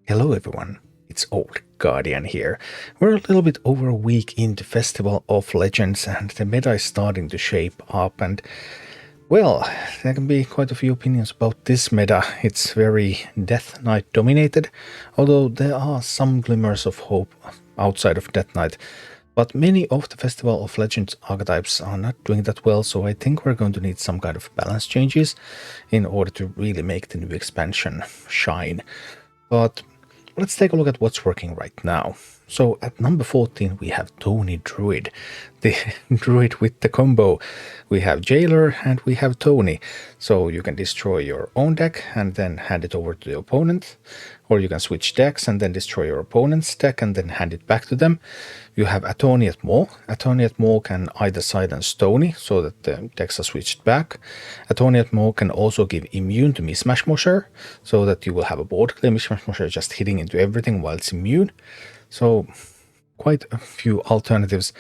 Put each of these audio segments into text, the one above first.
Hello everyone, it's Old Guardian here. We're a little bit over a week into Festival of Legends and the meta is starting to shape up and, well, there can be quite a few opinions about this meta. It's very Death Knight dominated, although there are some glimmers of hope outside of Death Knight. But many of the Festival of Legends archetypes are not doing that well, so I think we're going to need some kind of balance changes in order to really make the new expansion shine. But let's take a look at what's working right now. So at number 14 we have Tony Druid, the Druid with the combo. We have Jailer and we have Tony. So you can destroy your own deck and then hand it over to the opponent. Or you can switch decks and then destroy your opponent's deck and then hand it back to them. You have Attorney at Maw. Attorney at Maw can either silence Tony so that the decks are switched back. Attorney at Maw can also give immune to Mismatch Mosher so that you will have a board clear Mismatch Mosher just hitting into everything while it's immune. So quite a few alternatives.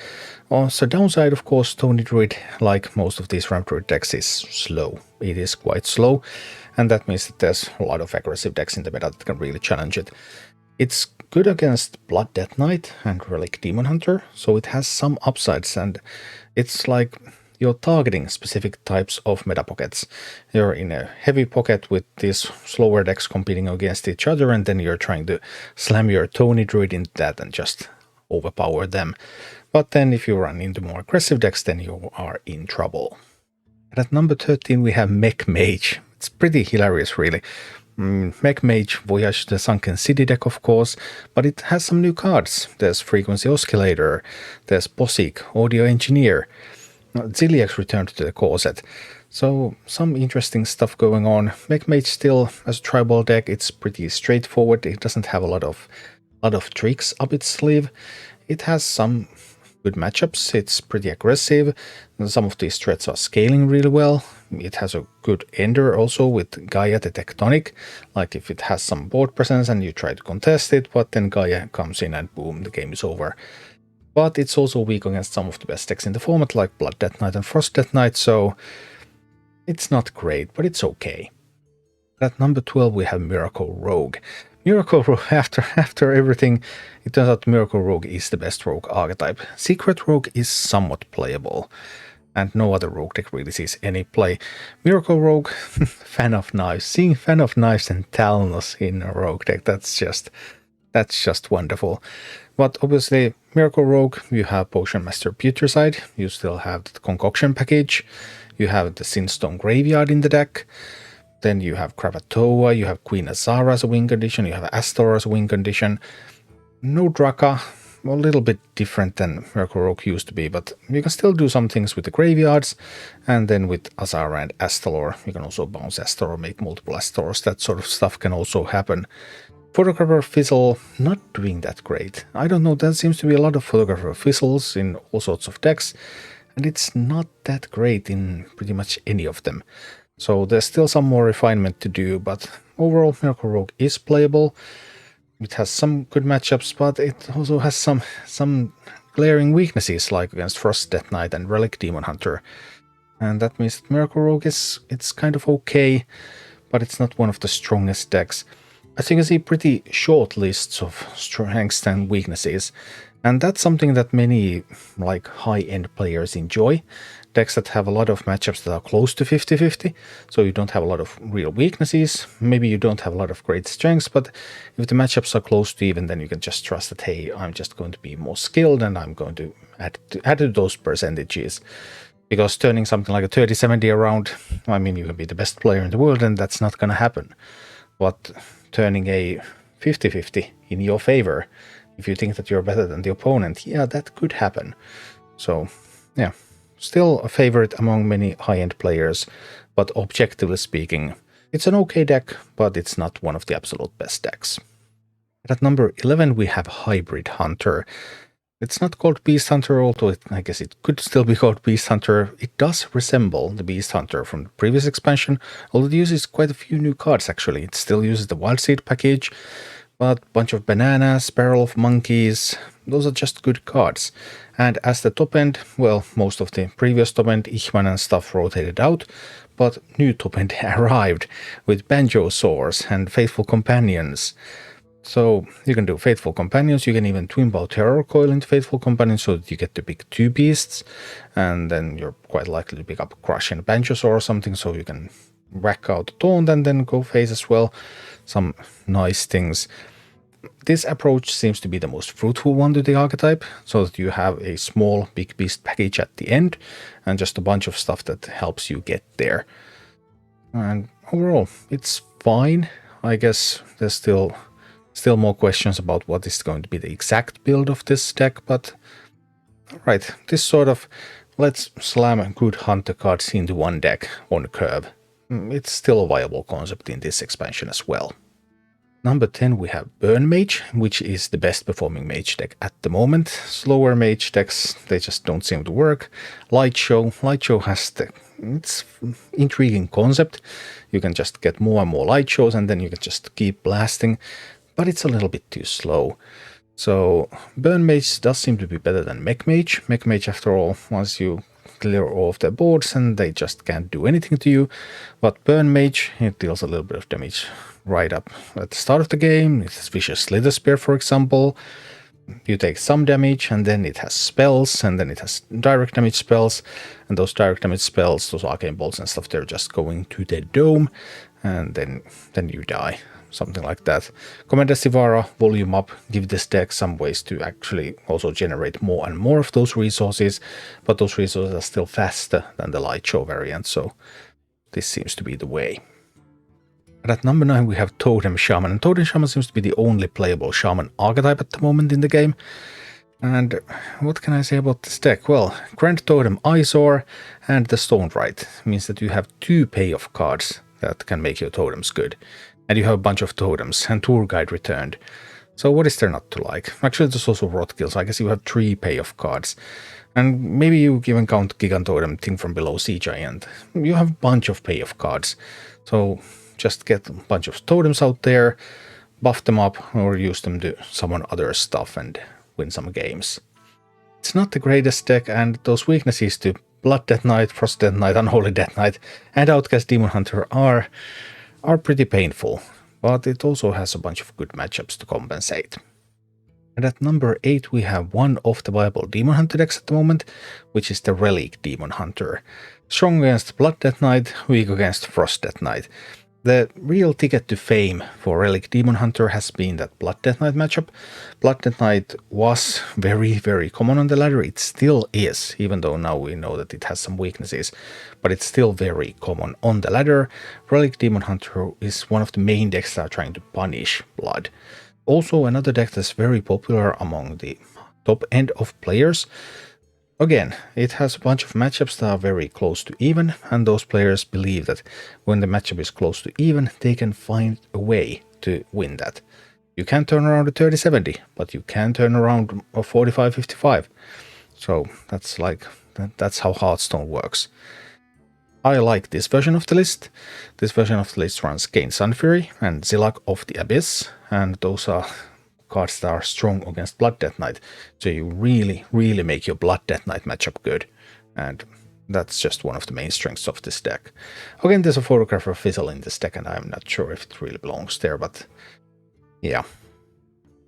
On the downside, of course, Tony Druid, like most of these Ramp Druid decks, is slow. It is quite slow, and that means that there's a lot of aggressive decks in the meta that can really challenge it. It's good against Blood Death Knight and Relic Demon Hunter, so it has some upsides, and it's like you're targeting specific types of meta pockets. You're in a heavy pocket with these slower decks competing against each other, and then you're trying to slam your Tony Druid into that and just overpower them. But then if you run into more aggressive decks, then you are in trouble. And at number 13 we have Mech Mage. It's pretty hilarious, really. Mech Mage Voyage the Sunken City deck, of course, but it has some new cards. There's Frequency Oscillator, there's Posic, Audio Engineer, Ziliax returned to the core set. So some interesting stuff going on. Mech Mage still, as a tribal deck, it's pretty straightforward. It doesn't have a lot of tricks up its sleeve. It has some good matchups. It's pretty aggressive. Some of these threats are scaling really well. It has a good ender also with Gaia the Tectonic. Like if it has some board presence and you try to contest it, but then Gaia comes in and boom, the game is over. But it's also weak against some of the best decks in the format, like Blood Death Knight and Frost Death Knight, so it's not great, but it's okay. At number 12 we have Miracle Rogue. Miracle Rogue, after everything, it turns out Miracle Rogue is the best rogue archetype. Secret Rogue is somewhat playable, and no other rogue deck really sees any play. Miracle Rogue, Fan of Knives. Seeing Fan of Knives and Talnos in a rogue deck, that's just wonderful. But obviously, Miracle Rogue, you have Potion Master Putricide, you still have the Concoction package, you have the Sinstone Graveyard in the deck, then you have Krakatoa, you have Queen Azara as a win condition, you have Astor as a win condition. No Draka, a little bit different than Miracle Rogue used to be, but you can still do some things with the graveyards, and then with Azara and Astalor, you can also bounce Astor or make multiple Astors, that sort of stuff can also happen. Photographer Fizzle, not doing that great. I don't know, there seems to be a lot of Photographer Fizzles in all sorts of decks, and it's not that great in pretty much any of them. So there's still some more refinement to do, but overall Miracle Rogue is playable. It has some good matchups, but it also has some glaring weaknesses, like against Frost Death Knight and Relic Demon Hunter. And that means that Miracle Rogue it's kind of okay, but it's not one of the strongest decks. As you can see, pretty short lists of strengths and weaknesses, and that's something that many like high-end players enjoy. Decks that have a lot of matchups that are close to 50-50, so you don't have a lot of real weaknesses, maybe you don't have a lot of great strengths, but if the matchups are close to even, then you can just trust that, hey, I'm just going to be more skilled and I'm going to add to those percentages. Because turning something like a 30-70 around, I mean, you can be the best player in the world and that's not going to happen. But turning a 50-50 in your favor, if you think that you're better than the opponent, yeah, that could happen. So, yeah, still a favorite among many high-end players, but objectively speaking, it's an okay deck, but it's not one of the absolute best decks. At number 11 we have Hybrid Hunter. It's not called Beast Hunter, although I guess it could still be called Beast Hunter. It does resemble the Beast Hunter from the previous expansion, although it uses quite a few new cards actually. It still uses the Wild Seed package, but a bunch of bananas, Barrel of Monkeys, those are just good cards. And as the top end, well, most of the previous top end, Ichman and stuff rotated out, but new top end arrived with Banjo Swords and Faithful Companions. So you can do Faithful Companions, you can even twin bow Terror Coil into Faithful Companions so that you get to pick 2 beasts, and then you're quite likely to pick up Crush and Banjosaur or something, so you can whack out the Taunt and then go phase as well. Some nice things. This approach seems to be the most fruitful one to the archetype, so that you have a small big beast package at the end, and just a bunch of stuff that helps you get there. And overall, it's fine. I guess there's still more questions about what is going to be the exact build of this deck, but alright, this sort of let's slam good hunter cards into one deck on a curve. It's still a viable concept in this expansion as well. Number 10 we have Burn Mage, which is the best performing mage deck at the moment. Slower mage decks, they just don't seem to work. Light Show has it's intriguing concept. You can just get more and more light shows and then you can just keep blasting, but it's a little bit too slow. So Burn Mage does seem to be better than Mech Mage. Mech Mage, after all, once you clear all of their boards and they just can't do anything to you. But Burn Mage, it deals a little bit of damage right up at the start of the game. It has Vicious Slither Spear, for example. You take some damage, and then it has spells, and then it has direct damage spells, and those direct damage spells, those arcane bolts and stuff, they're just going to the dome, and then you die. Something like that. Commander Sivara, volume up, give this deck some ways to actually also generate more and more of those resources, but those resources are still faster than the Light Show variant, so this seems to be the way. And at number 9 we have Totem Shaman, and Totem Shaman seems to be the only playable Shaman archetype at the moment in the game. And what can I say about this deck? Well, Grand Totem Eyesore and the Stone Rite means that you have 2 payoff cards that can make your totems good. And you have a bunch of totems, and Tour Guide returned. So what is there not to like? Actually, there's also Roadkill, so I guess you have 3 payoff cards. And maybe you even count Gigantotem, Thing from Below, Sea Giant. You have a bunch of payoff cards. So just get a bunch of totems out there, buff them up, or use them to summon other stuff and win some games. It's not the greatest deck, and those weaknesses to Blood Death Knight, Frost Death Knight, Unholy Death Knight, and Outcast Demon Hunter are pretty painful, but it also has a bunch of good matchups to compensate. And at number 8 we have one of the viable Demon Hunter decks at the moment, which is the Relic Demon Hunter. Strong against Blood Death Knight, weak against Frost Death Knight. The real ticket to fame for Relic Demon Hunter has been that Blood Death Knight matchup. Blood Death Knight was very, very common on the ladder. It still is, even though now we know that it has some weaknesses, but it's still very common on the ladder. Relic Demon Hunter is one of the main decks that are trying to punish Blood. Also, another deck that's very popular among the top end of players. Again, it has a bunch of matchups that are very close to even, and those players believe that when the matchup is close to even, they can find a way to win that. You can't turn around a 30-70, but you can turn around a 45-55. So that's how Hearthstone works. I like this version of the list. This version of the list runs Kain Sunfury and Zilak of the Abyss, and those are cards that are strong against Blood Death Knight, so you really, really make your Blood Death Knight matchup good, and that's just one of the main strengths of this deck. Again, there's a photograph of Fizzle in this deck, and I'm not sure if it really belongs there, but yeah.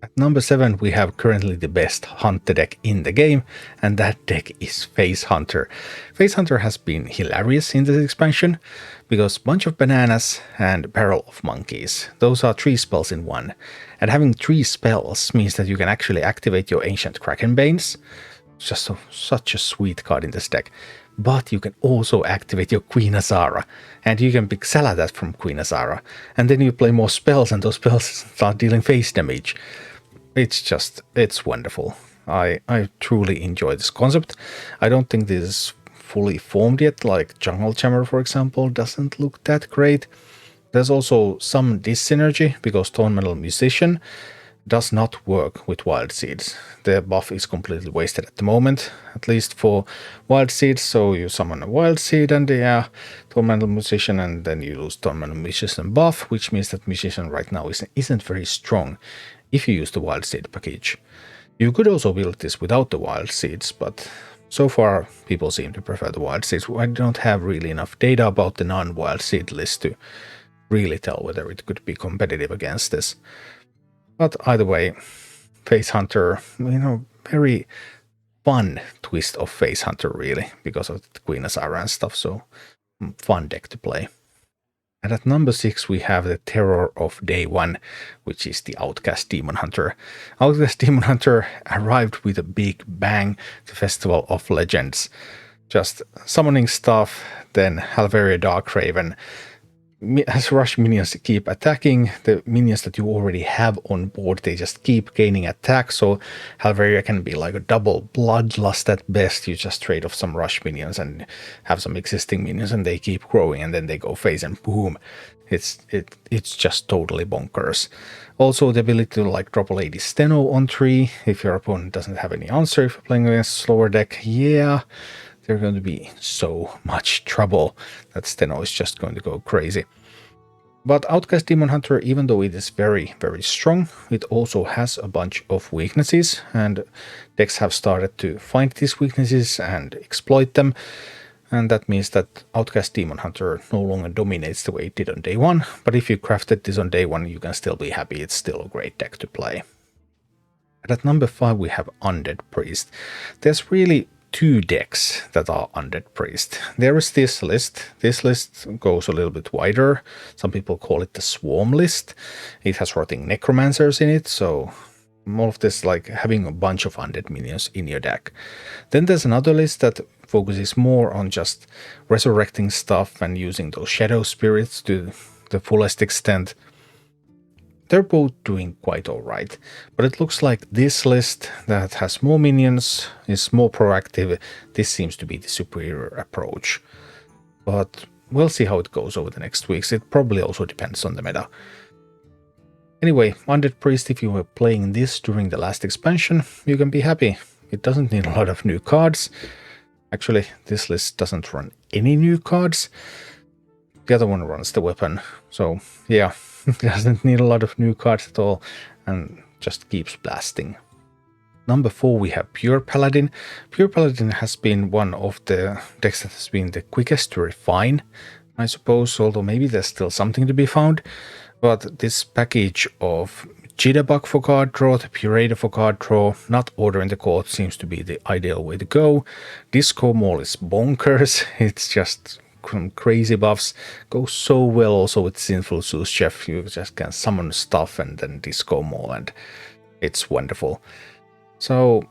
At number 7 we have currently the best Hunter deck in the game, and that deck is Face Hunter. Face Hunter has been hilarious in this expansion, because Bunch of Bananas and Barrel of Monkeys, those are 3 spells in one, and having 3 spells means that you can actually activate your Ancient Krakenbanes. Just such a sweet card in this deck. But you can also activate your Queen Azara, and you can pick Saladat from Queen Azara, and then you play more spells, and those spells start dealing face damage. It's wonderful. I truly enjoy this concept. I don't think this is fully formed yet, like Jungle Jammer, for example, doesn't look that great. There's also some dyssynergy, because Tone Metal Musician does not work with Wild Seeds. The buff is completely wasted at the moment, at least for Wild Seeds, so you summon a Wild Seed and Tone Metal Musician, and then you lose Tone Metal Musician buff, which means that Musician right now isn't very strong if you use the Wild Seed package. You could also build this without the Wild Seeds, but so far people seem to prefer the Wild Seeds. I don't have really enough data about the non-Wild Seed list to really tell whether it could be competitive against this. But either way, Face Hunter, very fun twist of Face Hunter, really, because of the Queen Azara and stuff, so fun deck to play. And at number 6 we have the terror of day 1, which is the Outcast Demon Hunter. Outcast Demon Hunter arrived with a big bang to Festival of Legends. Just summoning stuff, then Halveria Darkraven. As rush minions keep attacking, the minions that you already have on board, they just keep gaining attack, so Halveria can be like a double bloodlust at best. You just trade off some rush minions and have some existing minions and they keep growing and then they go phase and boom. It's just totally bonkers. Also the ability to like drop a Lady Steno on 3 if your opponent doesn't have any answer if you're playing against a slower deck. Yeah, they're going to be so much trouble that Steno is just going to go crazy. But Outcast Demon Hunter, even though it is very, very strong, it also has a bunch of weaknesses, and decks have started to find these weaknesses and exploit them. And that means that Outcast Demon Hunter no longer dominates the way it did on day 1, but if you crafted this on day 1, you can still be happy. It's still a great deck to play. And at number 5 we have Undead Priest. There's really 2 decks that are Undead Priest. There is this list. This list goes a little bit wider. Some people call it the Swarm list. It has Rotting Necromancers in it, so more of this like having a bunch of undead minions in your deck. Then there's another list that focuses more on just resurrecting stuff and using those shadow spirits to the fullest extent. They're both doing quite alright, but it looks like this list that has more minions, is more proactive. This seems to be the superior approach. But we'll see how it goes over the next weeks. It probably also depends on the meta. Anyway, Undead Priest, if you were playing this during the last expansion, you can be happy. It doesn't need a lot of new cards. Actually, this list doesn't run any new cards. The other one runs the weapon, so yeah. Doesn't need a lot of new cards at all and just keeps blasting. Number 4 we have Pure Paladin. Pure Paladin has been one of the decks that has been the quickest to refine, I suppose, although maybe there's still something to be found. But this package of Jitterbug for card draw, the Purator for card draw, not Order in the Court seems to be the ideal way to go. Disco Maul is bonkers. It's just some crazy buffs. Goes so well also with Sinful Sous Chef. You just can summon stuff and then Disco Maul, and it's wonderful. So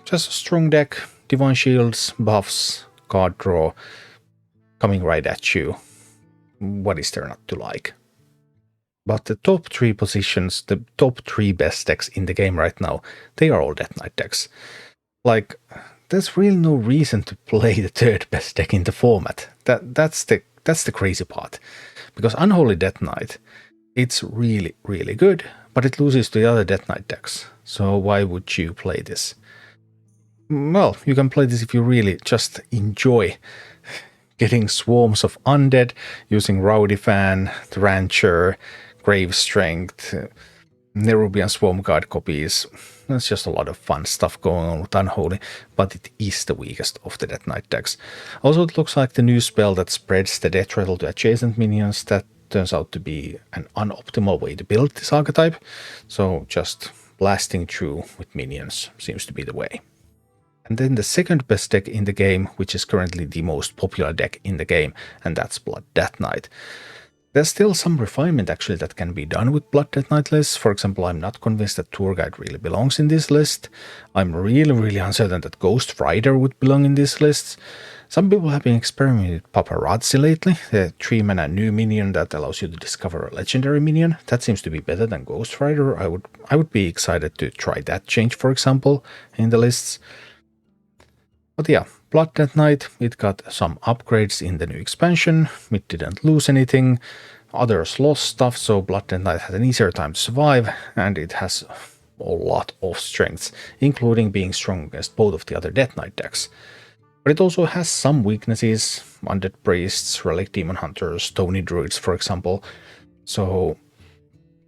just a strong deck, Divine Shields, buffs, card draw, coming right at you. What is there not to like? But the top 3 positions, the top 3 best decks in the game right now, they are all Death Knight decks. Like, there's really no reason to play the 3rd best deck in the format. That's the crazy part. Because Unholy Death Knight, it's really, really good, but it loses to the other Death Knight decks. So why would you play this? Well, you can play this if you really just enjoy getting swarms of undead, using Rowdy Fan, the Rancher, Grave Strength, Nerubian Swarm Guard copies. There's just a lot of fun stuff going on with Unholy, but it is the weakest of the Death Knight decks. Also, it looks like the new spell that spreads the death rattle to adjacent minions, that turns out to be an unoptimal way to build this archetype, so just blasting through with minions seems to be the way. And then the 2nd best deck in the game, which is currently the most popular deck in the game, and that's Blood Death Knight. There's still some refinement actually that can be done with Blood Death Knight lists. For example, I'm not convinced that Tour Guide really belongs in this list. I'm really uncertain that Ghost Rider would belong in these lists. Some people have been experimenting with Paparazzi lately, the 3-mana new minion that allows you to discover a legendary minion. That seems to be better than Ghost Rider. I would be excited to try that change, for example, in the lists. But yeah, Blood Death Knight, it got some upgrades in the new expansion, it didn't lose anything, others lost stuff, so Blood Death Knight had an easier time to survive, and it has a lot of strengths, including being strong against both of the other Death Knight decks. But it also has some weaknesses, Undead Priests, Relic Demon Hunters, Stony Druids, for example. So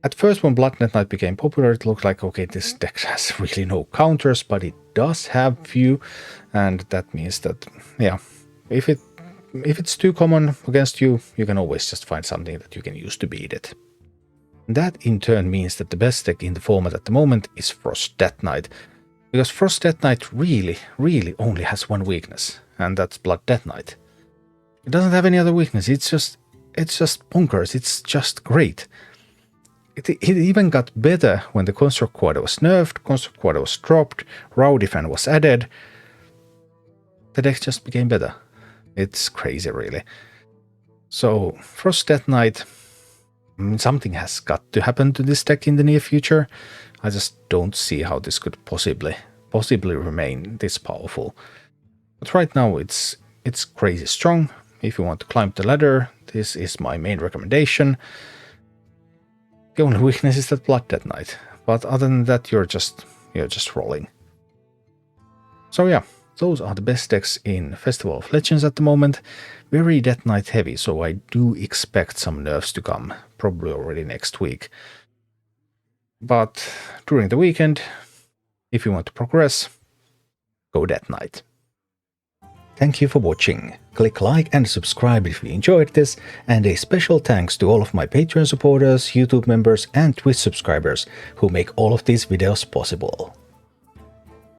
at first, when Blood Death Knight became popular, it looked like, okay, this deck has really no counters, but it does have few, and that means that, yeah, if it's too common against you, you can always just find something that you can use to beat it. That in turn means that the best deck in the format at the moment is Frost Death Knight, because Frost Death Knight really only has one weakness, and that's Blood Death Knight. It doesn't have any other weakness. It's just bonkers. It's just great. It even got better when the Construct Quarter was nerfed, Construct Quarter was dropped, Rowdy Fan was added. The deck just became better. It's crazy, really. So, Frost Death Knight, something has got to happen to this deck in the near future. I just don't see how this could possibly remain this powerful. But right now it's crazy strong. If you want to climb the ladder, this is my main recommendation. The only weakness is that Blood Death Knight, but other than that you're just rolling. So yeah, those are the best decks in Festival of Legends at the moment. Very Death Knight heavy, so I do expect some nerfs to come, probably already next week. But during the weekend, if you want to progress, go Death Knight. Thank you for watching. Click like and subscribe if you enjoyed this, and a special thanks to all of my Patreon supporters, YouTube members and Twitch subscribers who make all of these videos possible.